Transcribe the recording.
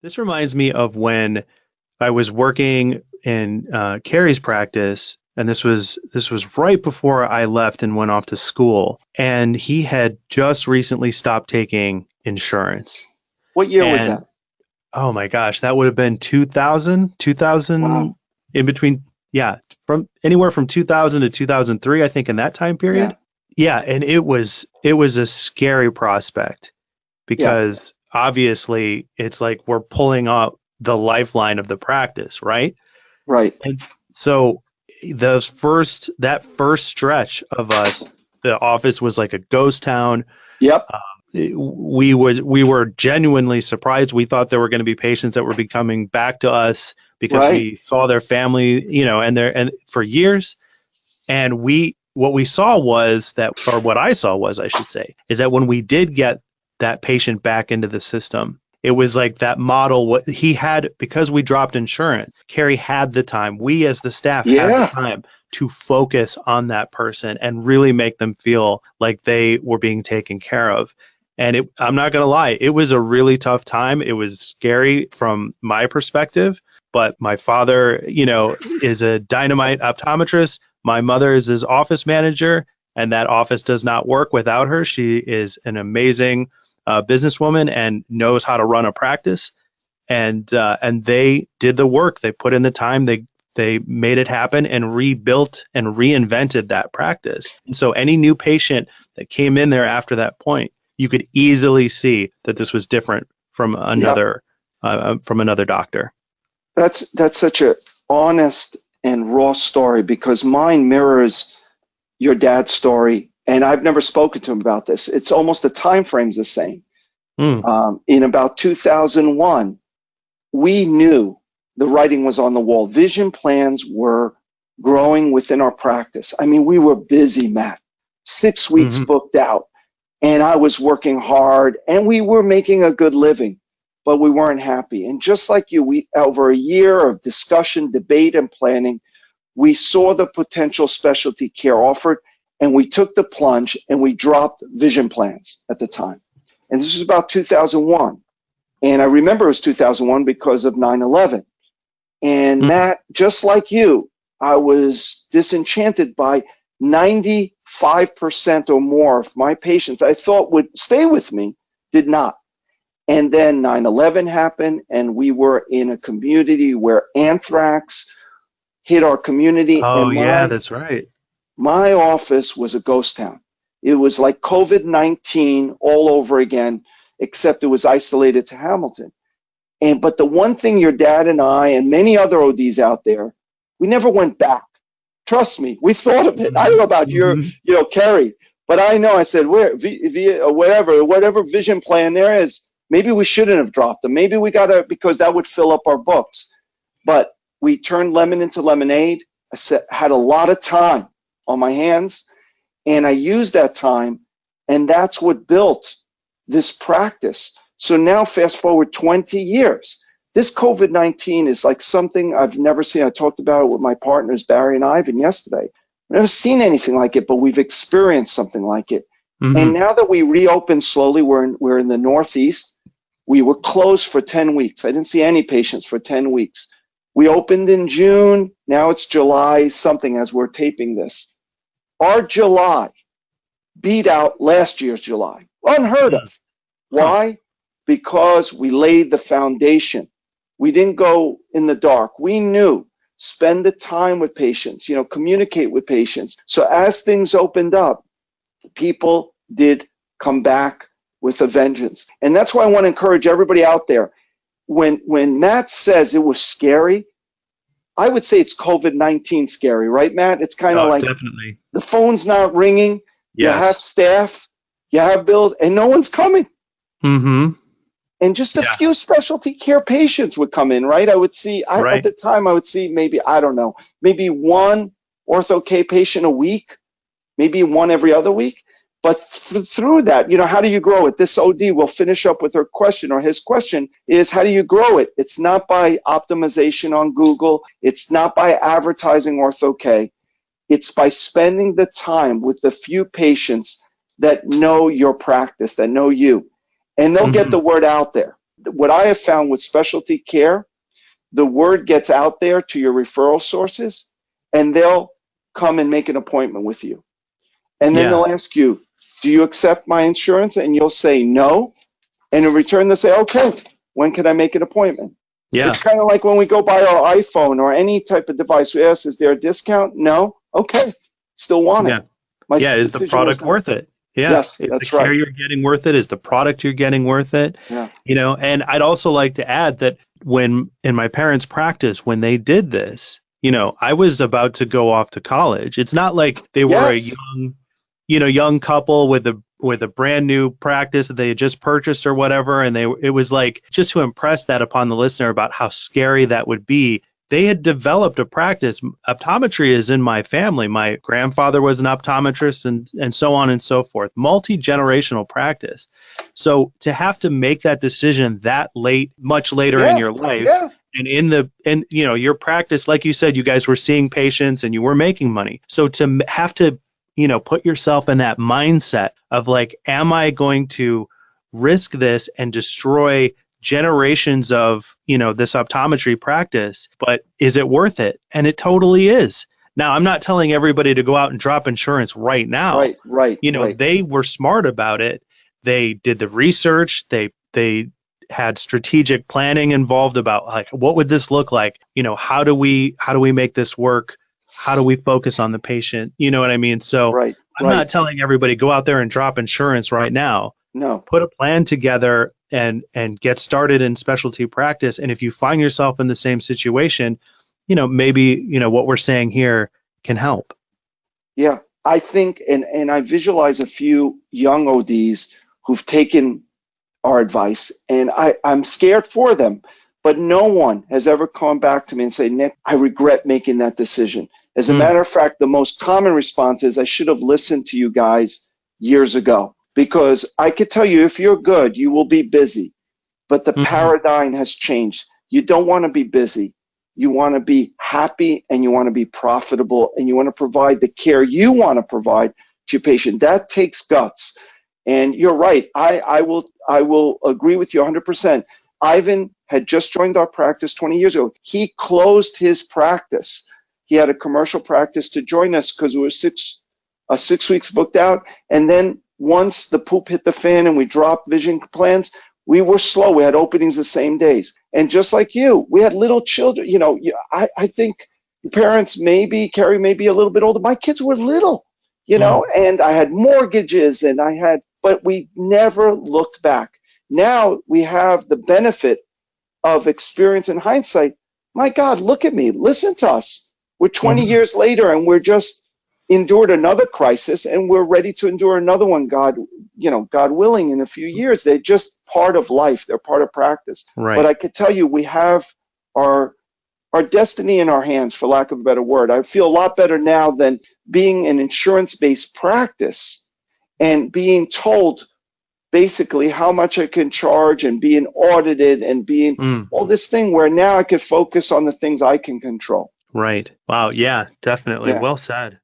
This reminds me of when I was working in Carrie's practice, and this was right before I left and went off to school. And he had just recently stopped taking insurance. What year was And that? oh my gosh, that would have been 2000, 2000, Wow. in between, yeah, from anywhere from 2000 to 2003, I think, in that time Yeah. period. Yeah, and it was a scary prospect Yeah. because obviously it's like we're pulling up the lifeline of the practice, right? Right. And so that first stretch of us, the office was like a ghost town. Yep. We were genuinely surprised. We thought there were going to be patients that were be coming back to us because Right. we saw their family, and for years. And what we saw was that, or what I saw was, I should say, is that when we did get that patient back into the system, it was like that model. What he had, because we dropped insurance, Carrie had the time. We as the staff had the Yeah. time to focus on that person and really make them feel like they were being taken care of. And I'm not going to lie, it was a really tough time. It was scary from my perspective, but my father, is a dynamite optometrist. My mother is his office manager, and that office does not work without her. She is an amazing businesswoman and knows how to run a practice. And they did the work. They put in the time. They made it happen and rebuilt and reinvented that practice. And so any new patient that came in there after that point, you could easily see that this was different from Yep. another doctor. That's such a honest and raw story because mine mirrors your dad's story, and I've never spoken to him about this. It's almost the time frame's the same. Mm, In about 2001, we knew the writing was on the wall. Vision plans were growing within our practice. I mean, we were busy, Matt. 6 weeks hmm booked out, and I was working hard, and we were making a good living, but we weren't happy. And just like you, we over a year of discussion, debate, and planning, we saw the potential specialty care offered, and we took the plunge and we dropped vision plans at the time. And this was about 2001. And I remember it was 2001 because of 9/11. And hmm Matt, just like you, I was disenchanted by 95% or more of my patients I thought would stay with me did not. And then 9/11 happened, and we were in a community where anthrax hit our community, Oh and yeah, my that's right. my office was a ghost town. It was like COVID-19 all over again, except it was isolated to Hamilton. But the one thing your dad and I and many other ODs out there, we never went back. Trust me, we thought of it. I don't know about Hmm Kerry, but I know I said whatever vision plan there is, maybe we shouldn't have dropped them. Maybe we gotta because that would fill up our books. But we turned lemon into lemonade. Had a lot of time on my hands, and I used that time, and that's what built this practice. So now, fast forward 20 years, this COVID-19 is like something I've never seen. I talked about it with my partners, Barry and Ivan, yesterday. I've never seen anything like it, but we've experienced something like it. And hmm now that we reopen slowly, we're in the Northeast. We were closed for 10 weeks. I didn't see any patients for 10 weeks. We opened in June. Now it's July something as we're taping this. Our July beat out last year's July. Unheard of. Huh. Why? Because we laid the foundation. We didn't go in the dark. We knew, spend the time with patients, communicate with patients. So as things opened up, people did come back with a vengeance. And that's why I want to encourage everybody out there. When Matt says it was scary, I would say it's COVID-19 scary, right, Matt? It's kind of Oh, like definitely. the phone's not ringing, you have Yes. staff, you have bills, and no one's coming. hmm And just a Yeah. few specialty care patients would come in, right? At Right. the time, I would see maybe, I don't know, maybe one ortho K patient a week, maybe one every other week. But through that, how do you grow it? This OD will finish up with her question, or his question is, how do you grow it? It's not by optimization on Google. It's not by advertising ortho K. It's by spending the time with the few patients that know your practice, that know you, and they'll get hmm the word out there. what I have found with specialty care, the word gets out there to your referral sources, and they'll come and make an appointment with you. And then Yeah. they'll ask you, do you accept my insurance? And you'll say no. And in return, they'll say, okay, when can I make an appointment? Yeah. It's kind of like when we go buy our iPhone or any type of device. We ask, is there a discount? No. Okay. Still want it. Yeah. My Yeah. Is the decision was product no. worth it? Yeah. Yes, Is the that's care right. you're getting worth it? Is the product you're getting worth it? Yeah. And I'd also like to add that when in my parents' practice, when they did this, I was about to go off to college. It's not like they were a Yes. young couple with a brand new practice that they had just purchased or whatever. And it was like, just to impress that upon the listener about how scary that would be. They had developed a practice. Optometry is in my family. My grandfather was an optometrist and so on and so forth. Multi-generational practice. So to have to make that decision that late, much later in your life, Yeah. and your practice, like you said, you guys were seeing patients and you were making money. So to have to put yourself in that mindset of like, am I going to risk this and destroy generations of, this optometry practice, but is it worth it? And it totally is. Now, I'm not telling everybody to go out and drop insurance right now. Right. They were smart about it. They did the research. They had strategic planning involved about like, what would this look like? How do we make this work? How do we focus on the patient? You know what I mean? So Right. I'm not telling everybody go out there and drop insurance right now. No. Put a plan together and get started in specialty practice. And if you find yourself in the same situation, maybe, what we're saying here can help. Yeah. I think, and I visualize a few young ODs who've taken our advice, and I'm scared for them, but no one has ever come back to me and say, Nick, I regret making that decision. As a matter of fact, the most common response is, I should have listened to you guys years ago, because I could tell you, if you're good, you will be busy, but the paradigm has changed. You don't want to be busy. You want to be happy, and you want to be profitable, and you want to provide the care you want to provide to your patient. That takes guts. And you're right. I will agree with you 100%. Ivan had just joined our practice 20 years ago. He closed his practice. He had a commercial practice to join us because we were 6 weeks booked out. And then once the poop hit the fan and we dropped vision plans, we were slow. We had openings the same days. And just like you, we had little children. I think your parents Carrie may be a little bit older. My kids were little, and I had mortgages but we never looked back. Now we have the benefit of experience and hindsight. My God, look at me. Listen to us. We're 20 years later, and we're just endured another crisis, and we're ready to endure another one, God willing, in a few years. They're just part of life. They're part of practice. Right. But I could tell you, we have our destiny in our hands, for lack of a better word. I feel a lot better now than being an insurance-based practice and being told basically how much I can charge and being audited and being all this thing, where now I could focus on the things I can control. Right. Wow. Yeah, definitely. Yeah. Well said.